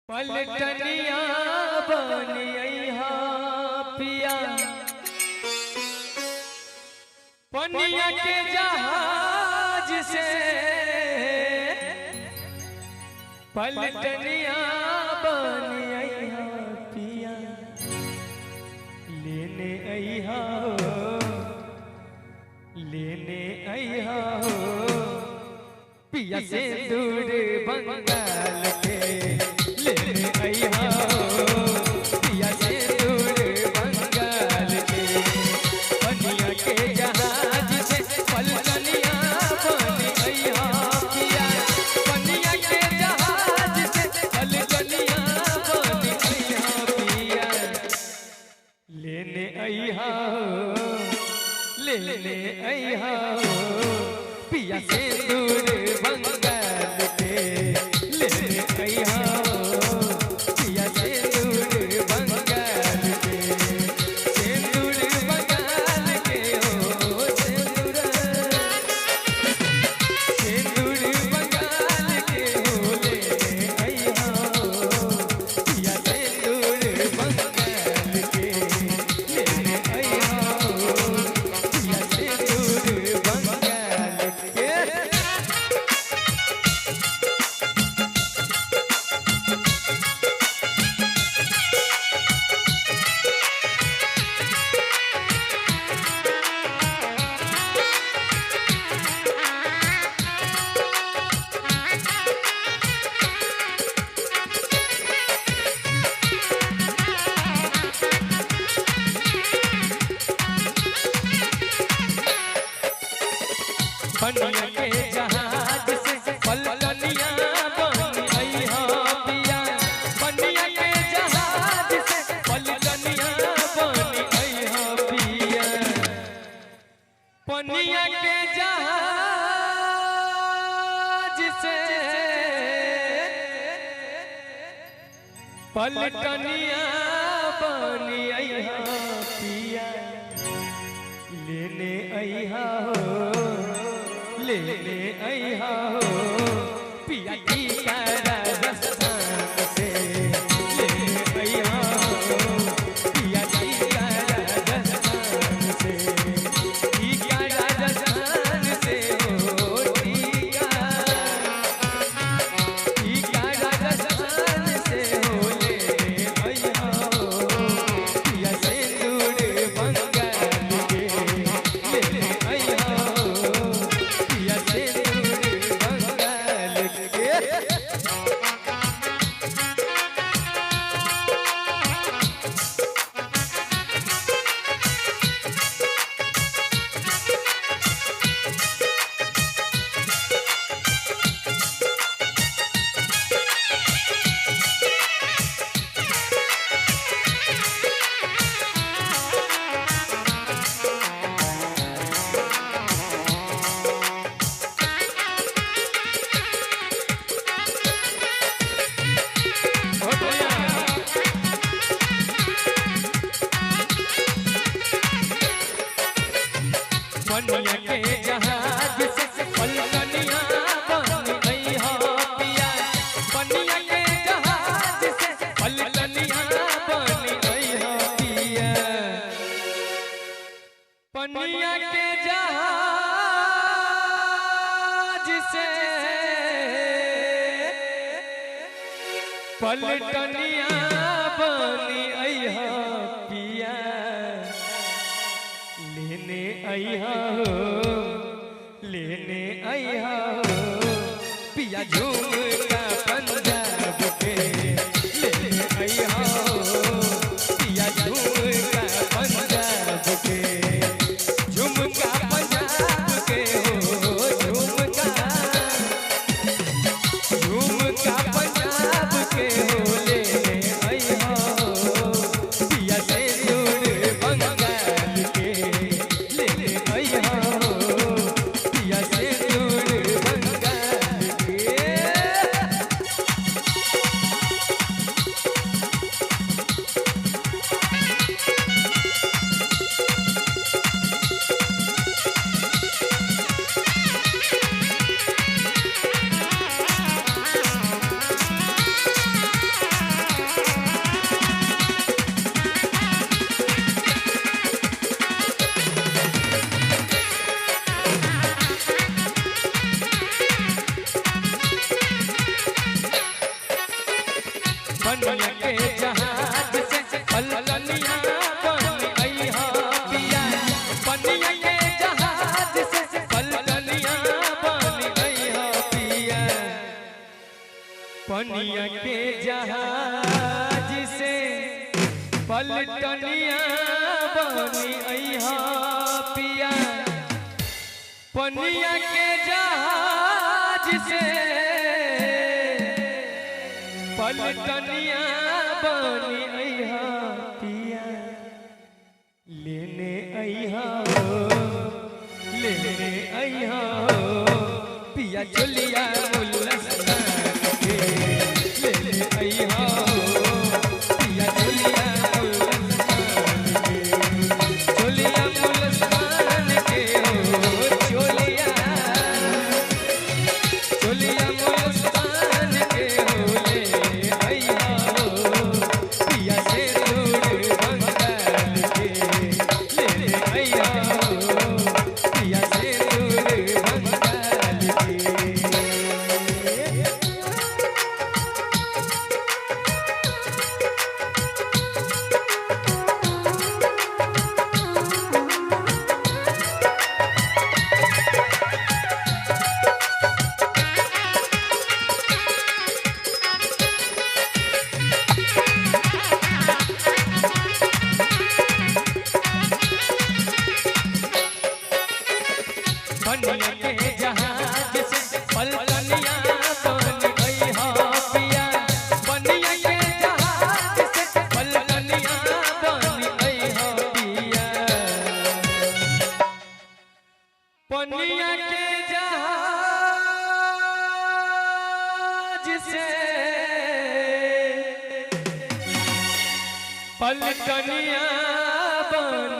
पलटनिया बनिया पिया पनिया के जहाज से पलटनिया बनिया पिया लेने अइहा हो पिया से दूर बंगाल के लेने अइहा हो पिया से दूर बंगाल के पनिया के जहाज से पलटनिया बनी अइहा पिया पनिया के जहाज से पलटनिया बनी अइहा पिया लेने अइहा हो पिया से दूर बंगाल के लेने अइहा हो पिया से दूर बंगाल के सिंदूर बंगाल के हो सिंदूर बंगाल के हो लेने अइहा हो पिया से दूर बंगाल के लेने अइहा हो पिया से दूर बंगाल के पनिया के जहाज से पलटनिया बनी अइहा पिया पनिया के जहाज से पलटनिया बनी अइहा पिया पनिया के जहाज से पलटनिया बनी अइहा पिया लेने अइहा हो लेने अइहा हो पिया की राजस्थान से लेने अइहा हो पिया की राजस्थान से टीका राजस्थान से हो टीका राजस्थान से हो लेने अइहा हो पिया से दूर बंगाल के लेने अइहा हो पिया से दूर बंगाल के पनिया के जहाज से पलटनिया बनी अइहा पिया पनिया के जहाज से पलटनिया बनी अइहा पिया पनिया के जहाज से पलटनिया बनी अइहा पिया लेने अइहा हो पिया झुमका पंजाब के लेने अइहा हो पिया झुमका पंजाब के झुमका पंजाब के हो झुमका पंजाब के हो लेने अइहा हो पिया से दूर बंगाल के लेने अइहा हो पिया से दूर बंगाल के पनिया के जहाज से पलटनिया बन अइहा पिया पनिया के जहाज से पलटनिया बन अइहा पिया पनिया के जहाज से पलटनिया बन अइहा पिया पनिया के जहाज से पलटनिया बनी अइहा पिया लेने अइहा लेने अइहा पिया चलिया मुल्लसना के लेने अइहा पिया चलिया मुल्लसना के चलिया मुल्लसना के हो चलिया चलिया मुल्लसना के हो पनिया के जहाज से पलटनिया बन अइहा पिया पनिया के जहाज से पलटनिया बन अइहा पिया पनिया के जहाज से पलटनिया बन